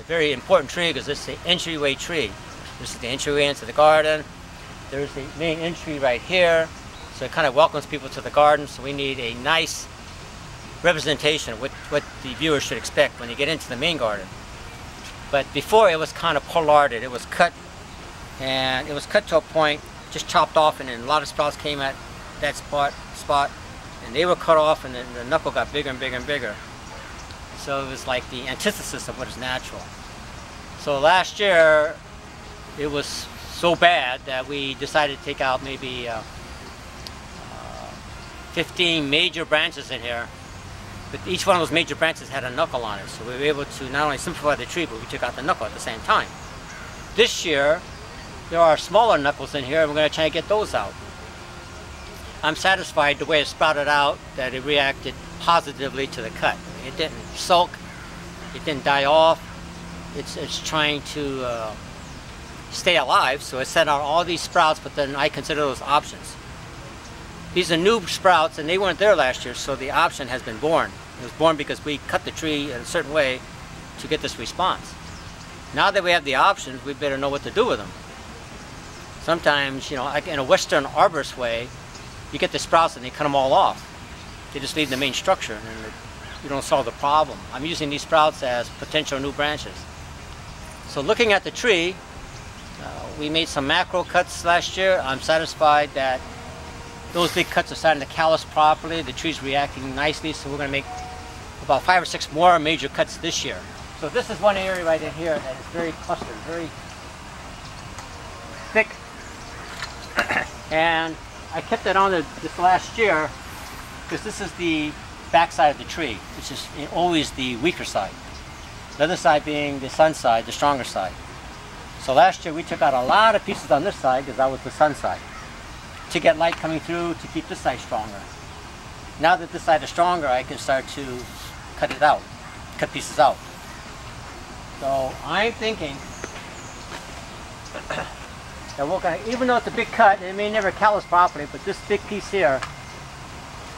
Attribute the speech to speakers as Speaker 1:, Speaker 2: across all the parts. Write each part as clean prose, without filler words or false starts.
Speaker 1: very important tree because it's the entryway tree. This is the entryway into the garden. There's the main entry right here. So it kind of welcomes people to the garden. So we need a nice representation of what the viewers should expect when they get into the main garden. But before it was kind of pollarded. It was cut, and it was cut to a point, just chopped off, and then a lot of sprouts came at that spot, and they were cut off, and then the knuckle got bigger and bigger and bigger. So it was like the antithesis of what is natural. So last year, it was so bad that we decided to take out maybe 15 major branches in here. But each one of those major branches had a knuckle on it. So we were able to not only simplify the tree, but we took out the knuckle at the same time. This year, there are smaller knuckles in here, and we're going to try to get those out. I'm satisfied the way it sprouted out, that it reacted positively to the cut. It didn't sulk, it didn't die off. It's trying to stay alive, so it sent out all these sprouts, but then I consider those options. These are new sprouts, and they weren't there last year, so the option has been born. It was born because we cut the tree in a certain way to get this response. Now that we have the options, we better know what to do with them. Sometimes, you know, like in a Western arborist way, you get the sprouts and they cut them all off. They just leave the main structure, and you don't solve the problem. I'm using these sprouts as potential new branches. So looking at the tree, we made some macro cuts last year. I'm satisfied that those big cuts are starting to callus properly. The tree's reacting nicely, so we're going to make about 5 or 6 more major cuts this year. So this is one area right in here that is very clustered, very thick. And I kept it on this last year because this is the back side of the tree, which is always the weaker side. The other side being the sun side, the stronger side. So last year we took out a lot of pieces on this side because that was the sun side, to get light coming through to keep this side stronger. Now that this side is stronger, I can start to cut it out, cut pieces out. So I'm thinking that we're going to, even though it's a big cut, it may never callus properly, but this big piece here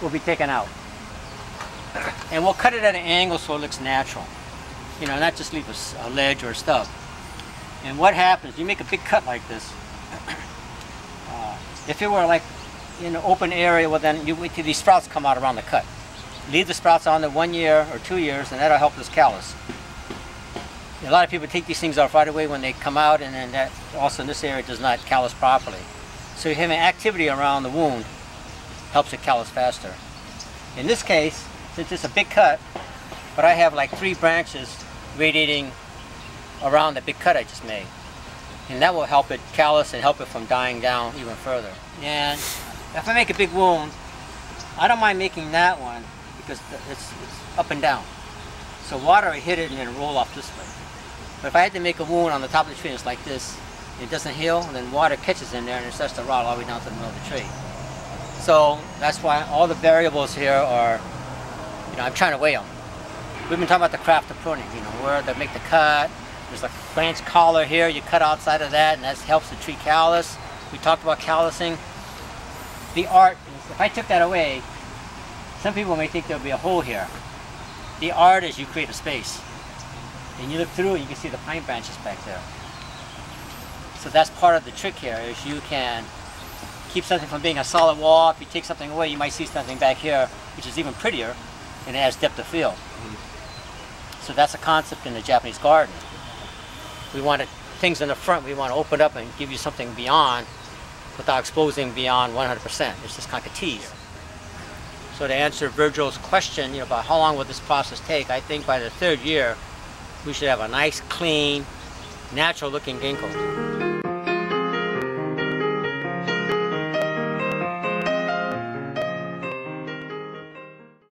Speaker 1: will be taken out. And we'll cut it at an angle so it looks natural. You know, not just leave a ledge or a stub. And what happens, you make a big cut like this, if it were like in an open area, well then you wait till these sprouts come out around the cut. Leave the sprouts on there 1 year or 2 years, and that'll help this callus. A lot of people take these things off right away when they come out, and then that also in this area does not callus properly. So having activity around the wound helps it callus faster. In this case, since it's a big cut, but I have like 3 branches radiating around the big cut I just made. And that will help it callus and help it from dying down even further. And if I make a big wound, I don't mind making that one because it's up and down. So water will hit it and then roll off this way. But if I had to make a wound on the top of the tree, it's like this, it doesn't heal, and then water catches in there and it starts to rot all the way down to the middle of the tree. So that's why all the variables here are, you know, I'm trying to weigh them. We've been talking about the craft of pruning, you know, where to make the cut. There's a branch collar here, you cut outside of that, and that helps the tree callus. We talked about callusing. The art is, if I took that away, some people may think there'll be a hole here. The art is you create a space. And you look through and you can see the pine branches back there. So that's part of the trick here, is you can keep something from being a solid wall. If you take something away, you might see something back here, which is even prettier, and it has depth of field. So that's a concept in the Japanese garden. We want things in the front, we want to open up and give you something beyond without exposing beyond 100%. It's just kind of a tease. So to answer Virgil's question, you know, about how long will this process take, I think by the 3rd year, we should have a nice, clean, natural looking ginkgo.